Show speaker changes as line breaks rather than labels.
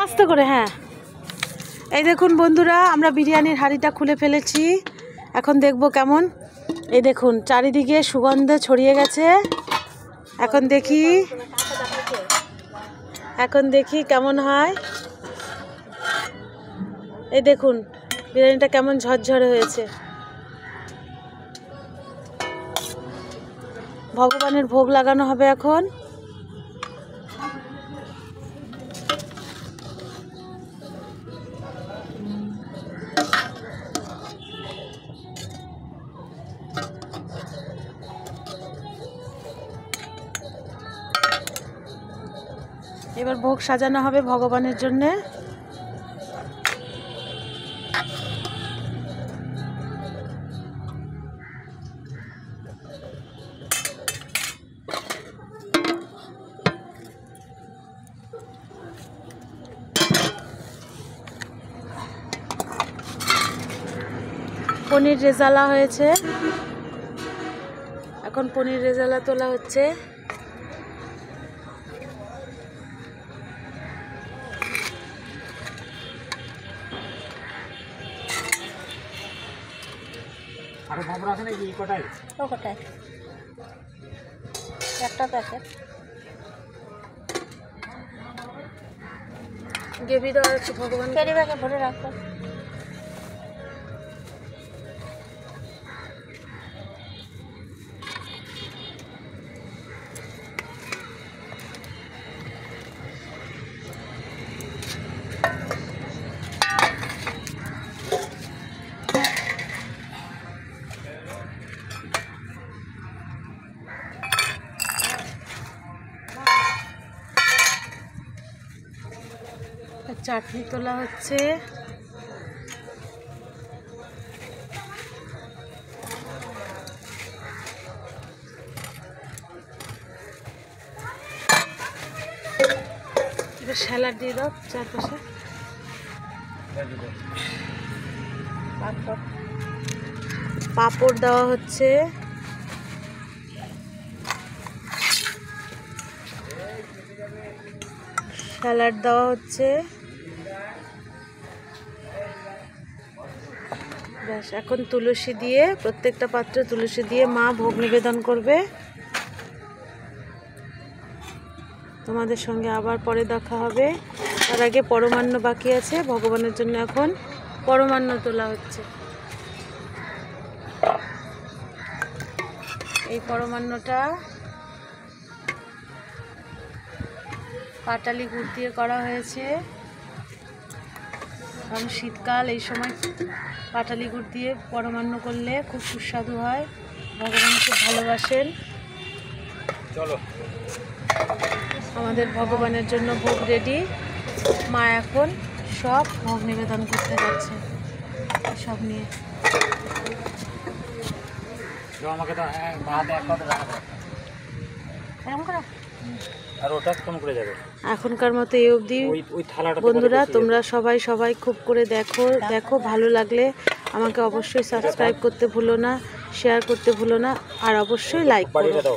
আস্তে করে। হ্যাঁ, এই দেখুন বন্ধুরা, আমরা বিরিয়ানির হাঁড়িটা খুলে ফেলেছি। এখন দেখব কেমন। এই দেখুন চারিদিকে সুগন্ধ ছড়িয়ে গেছে। এখন দেখি কেমন হয়। এই দেখুন বিরিয়ানিটা কেমন ঝরঝরে হয়েছে। ভগবানের ভোগ লাগানো হবে এখন। এবার ভোগ সাজানো হবে ভগবানের জন্যে। পনির রেজালা হয়েছে, এখন পনির রেজালা তোলা হচ্ছে।
আরো ভাবরা আছে নাকি কটায়?
ও কটায়? একটা প্যাকেট। গেবি দাও একটু ভগবান। ক্যারি ব্যাগে ভরে রাখো। চাটনি তোলা হচ্ছে। এবার স্যালাড দিয়ে দাও চারপাশে। পাঁপড় দেওয়া হচ্ছে। স্যালাড দেওয়া হচ্ছে। ব্যাস, এখন তুলসী দিয়ে, প্রত্যেকটা পাত্রে তুলসী দিয়ে মা ভোগ নিবেদন করবে। তোমাদের সঙ্গে আবার পরে দেখা হবে। তার আগে পরমান্ন বাকি আছে, ভগবানের জন্য এখন পরমান্ন তোলা হচ্ছে। এই পরমান্নটা পাটালি গুড় দিয়ে করা হয়েছে। কারণ শীতকাল, এই সময় পাটালি গুড় দিয়ে পরমান্ন করলে খুব সুস্বাদু হয়। ভগবান খুব ভালোবাসেন।
চলো,
আমাদের ভগবানের জন্য ভোগ রেডি। মা এখন সব ভোগ নিবেদন করতে যাচ্ছে। সব নিয়ে
আমাকে তো বাহাতে এক কথা রাখা
এরকম করা।
আর ওটা কোন করে যাবে
এখনকার মতো এই অবধি।
ওই থালাটা
বন্ধুরা, তোমরা সবাই খুব করে দেখো। ভালো লাগলে আমাকে অবশ্যই সাবস্ক্রাইব করতে ভুলো না, শেয়ার করতে ভুলো না, আর অবশ্যই লাইক করো।